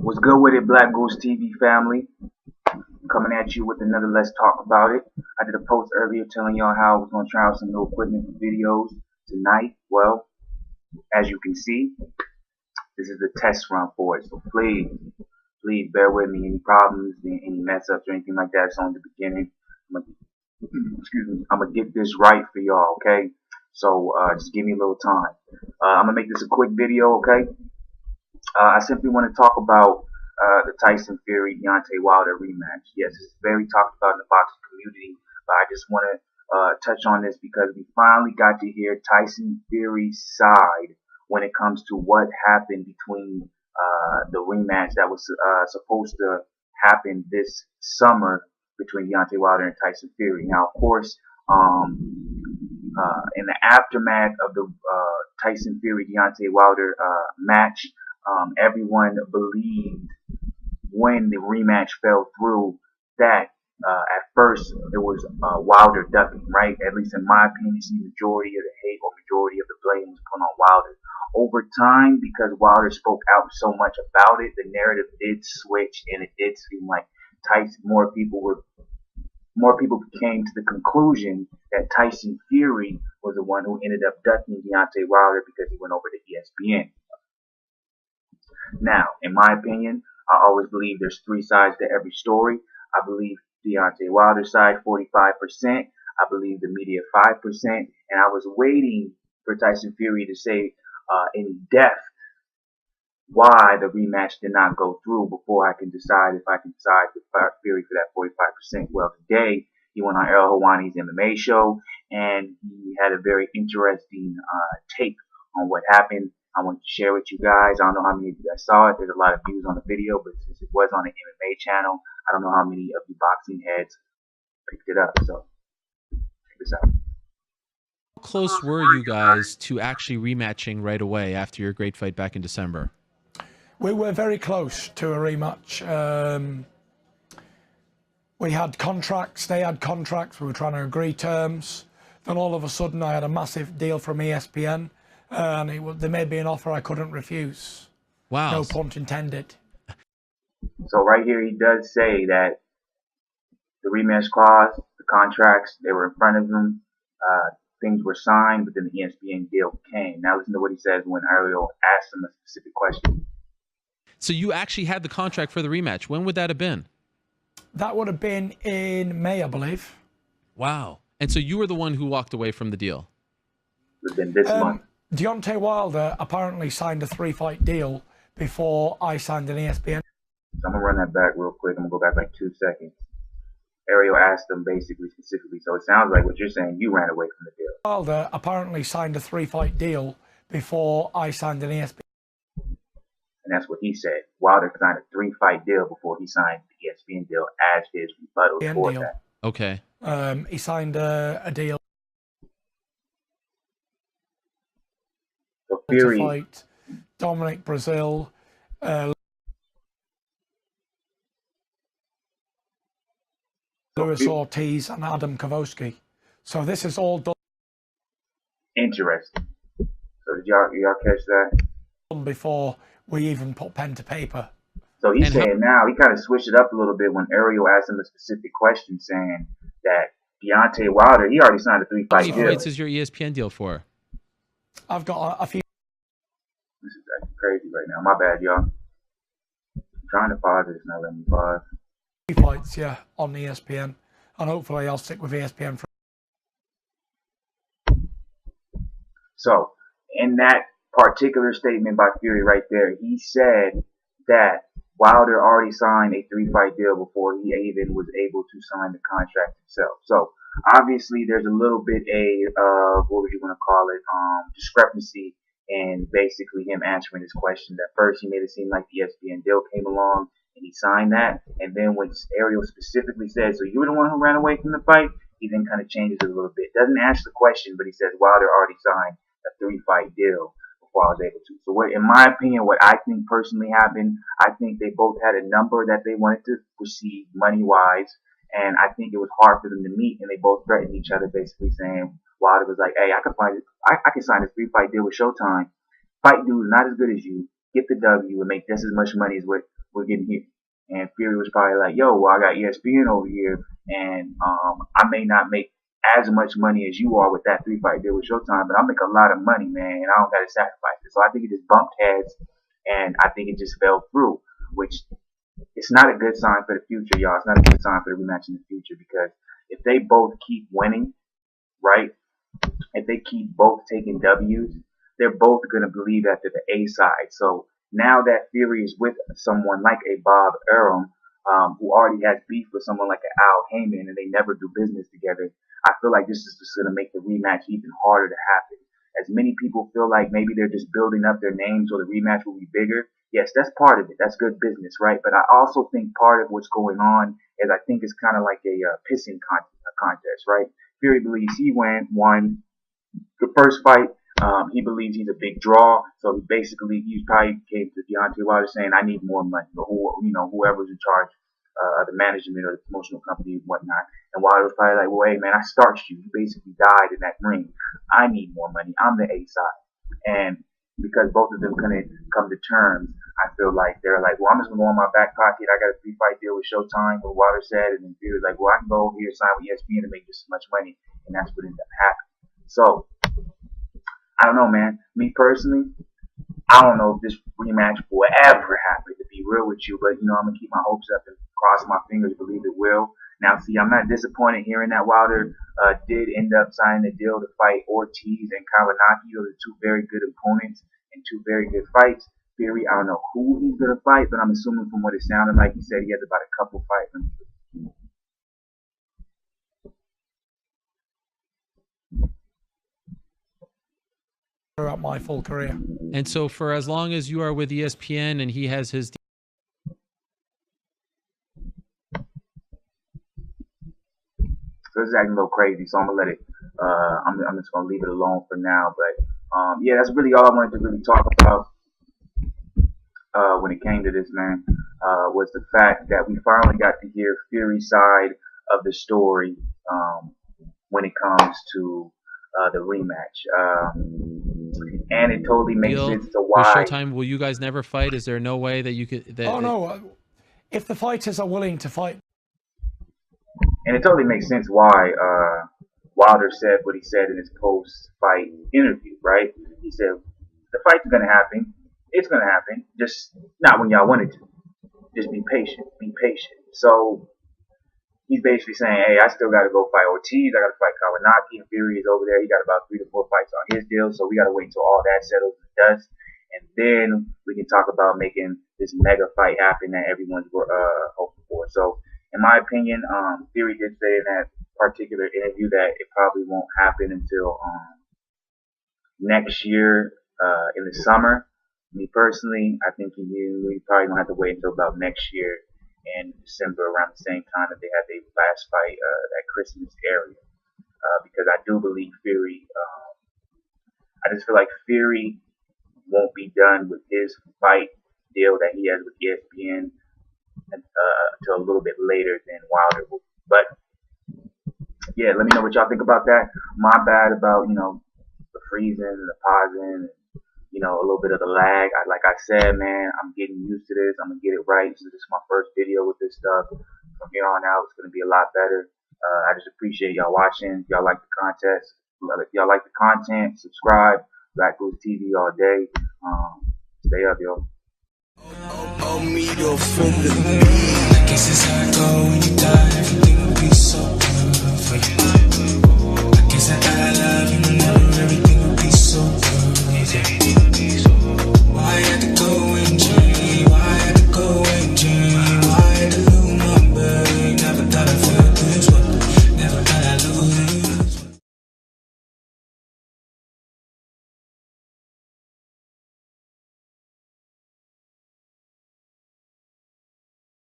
What's good with it, Black Goose TV family? Coming at you with another Let's Talk About It. I did a post earlier telling y'all how I was going to try out some new equipment for videos tonight. Well, as you can see, this is the test run for it. So please bear with me. Any problems, any mess ups or anything like that, it's on the beginning. I'm going to get this right for y'all, okay? So just give me a little time. I'm going to make this a quick video, okay? I simply want to talk about the Tyson Fury Deontay Wilder rematch. Yes, it's very talked about in the boxing community, but I just want to touch on this because we finally got to hear Tyson Fury's side when it comes to what happened between the rematch that was supposed to happen this summer between Deontay Wilder and Tyson Fury. Now, of course, in the aftermath of the Tyson Fury Deontay Wilder match, everyone believed when the rematch fell through that at first it was Wilder ducking, right? At least in my opinion, the majority of the hate or majority of the blame was put on Wilder. Over time, because Wilder spoke out so much about it, the narrative did switch, and it did seem like Tyson, more people came to the conclusion that Tyson Fury was the one who ended up ducking Deontay Wilder because he went over to ESPN. Now, in my opinion, I always believe there's three sides to every story. I believe Deontay Wilder's side 45%. I believe the media 5%. And I was waiting for Tyson Fury to say in depth why the rematch did not go through before I can decide if I can side with Fury for that 45%. Well, today he went on Errol Hawani's MMA show and he had a very interesting take on what happened. I want to share with you guys. I don't know how many of you guys saw it. There's a lot of views on the video, but since it was on an MMA channel, I don't know how many of you boxing heads picked it up. So check this out. How close were you guys to actually rematching right away after your great fight back in December? We were very close to a rematch. We had contracts, they had contracts, we were trying to agree terms. Then all of a sudden I had a massive deal from ESPN. And there may be an offer I couldn't refuse. Wow. No pun intended. So right here he does say that the rematch clause, the contracts, they were in front of him. Things were signed, but then the ESPN deal came. Now listen to what he says when Ariel asked him a specific question. So you actually had the contract for the rematch. When would that have been? That would have been in May, I believe. Wow. And so you were the one who walked away from the deal? It would have been this month. Deontay Wilder apparently signed a 3-fight deal before I signed an ESPN. So I'm going to run that back real quick. I'm going to go back like 2 seconds. Ariel asked him basically specifically. So it sounds like what you're saying, you ran away from the deal. Wilder apparently signed a 3-fight deal before I signed an ESPN. And that's what he said. Wilder signed a 3-fight deal before he signed the ESPN deal as his rebuttal for that. Okay. He signed a deal. Fury. To fight Dominic Brazil, Luis Ortiz, and Adam Kavosky. So this is all done. Interesting. So did y'all catch that? Before we even put pen to paper. So he's saying now, he kind of switched it up a little bit when Ariel asked him a specific question saying that Deontay Wilder, he already signed a 3-fight deal. How many fights is your ESPN deal for? I've got a few. This is actually crazy right now. My bad, y'all. I'm trying to pause it. It's not letting me pause. 3 fights, yeah, on ESPN. And hopefully I'll stick with ESPN. So, in that particular statement by Fury right there, he said that Wilder already signed a 3-fight deal before he even was able to sign the contract himself. So, obviously, there's a little bit of, what would you want to call it, discrepancy and basically him answering his question. At first, he made it seem like the ESPN deal came along and he signed that. And then when Ariel specifically said, so you were the one who ran away from the fight, he then kind of changes it a little bit. Doesn't answer the question, but he says Wilder already signed a 3-fight deal before I was able to. So what, in my opinion, what I think personally happened, I think they both had a number that they wanted to receive money-wise. And I think it was hard for them to meet, and they both threatened each other, basically saying Wilder was like, "Hey, I can sign this 3-fight deal with Showtime. Fight dude, not as good as you. get the W and make just as much money as what we're getting here. And Fury was probably like, yo, well, I got ESPN over here, and I may not make as much money as you are with that 3-fight deal with Showtime, but I'll make a lot of money, man, and I don't got to sacrifice it. So I think it just bumped heads, and I think it just fell through, which it's not a good sign for the future, y'all. It's not a good sign for the rematch in the future, because if they both keep winning, right, if they keep both taking W's, they're both going to believe that they're the A side. So now that Fury is with someone like a Bob Arum, who already has beef with someone like an Al Heyman, and they never do business together, I feel like this is just going to make the rematch even harder to happen. As many people feel like maybe they're just building up their names so the rematch will be bigger. Yes, that's part of it. That's good business, right? But I also think part of what's going on is I think it's kind of like a pissing contest, right? Fury believes he won the first fight. He believes he's a big draw, so he probably came to Deontay Wilder saying, "I need more money," or whoever's in charge, the management or the promotional company and whatnot. And Wilder was probably like, "Well, hey man, I starched you. You basically died in that ring. I need more money. I'm the A side." And because both of them couldn't come to terms, I feel like they're like, "Well, I'm just gonna go in my back pocket. I got a 3-fight deal with Showtime," what Wilder said, and then Fury's like, "Well, I can go over here sign with ESPN and make just as much money," and that's what ended up happening. So I don't know, man. Me personally, I don't know if this rematch will ever happen, to be real with you, but I'm gonna keep my hopes up and cross my fingers, believe it will. Now, see, I'm not disappointed hearing that Wilder did end up signing a deal to fight Ortiz and Kawanaki. Those are two very good opponents and two very good fights. Fury, I don't know who he's gonna fight, but I'm assuming from what it sounded like, he said he has about a couple fights. Throughout my full career. And so for as long as you are with ESPN and he has his... So this is acting a little crazy, so I'm gonna let it. I'm just gonna leave it alone for now. But yeah, that's really all I wanted to really talk about when it came to this, man. Was the fact that we finally got to hear Fury's side of the story when it comes to the rematch. And it totally makes sense to why. With Showtime, will you guys never fight? Is there no way that you could? Oh no! If the fighters are willing to fight, and it totally makes sense why Wilder said what he said in his post-fight interview, right? He said the fight's gonna happen. It's gonna happen. Just not when y'all want it to. Just be patient. Be patient. So he's basically saying, hey, I still got to go fight Ortiz. I got to fight Kawanaki. And Fury is over there. He got about 3 to 4 fights on his deal. So we got to wait until all that settles in the dust. And then we can talk about making this mega fight happen that everyone's hoping for. So in my opinion, Fury did say in that particular interview that it probably won't happen until next year in the summer. Me personally, I think we probably gonna have to wait until about next year in December, around the same time that they had their last fight, that Christmas area, because I do believe Fury. I just feel like Fury won't be done with his fight deal that he has with ESPN until a little bit later than Wilder will. But yeah, let me know what y'all think about that. My bad about the freezing and the pausing. A little bit of the lag. Like I said, man, I'm getting used to this. I'm going to get it right. This is my first video with this stuff. From here on out, it's going to be a lot better. I just appreciate y'all watching. If y'all like the content, subscribe. BlakGooseTV all day. Stay up, yo. Oh, me, you're from the beat. I guess it's how I go when you die. Everything will be so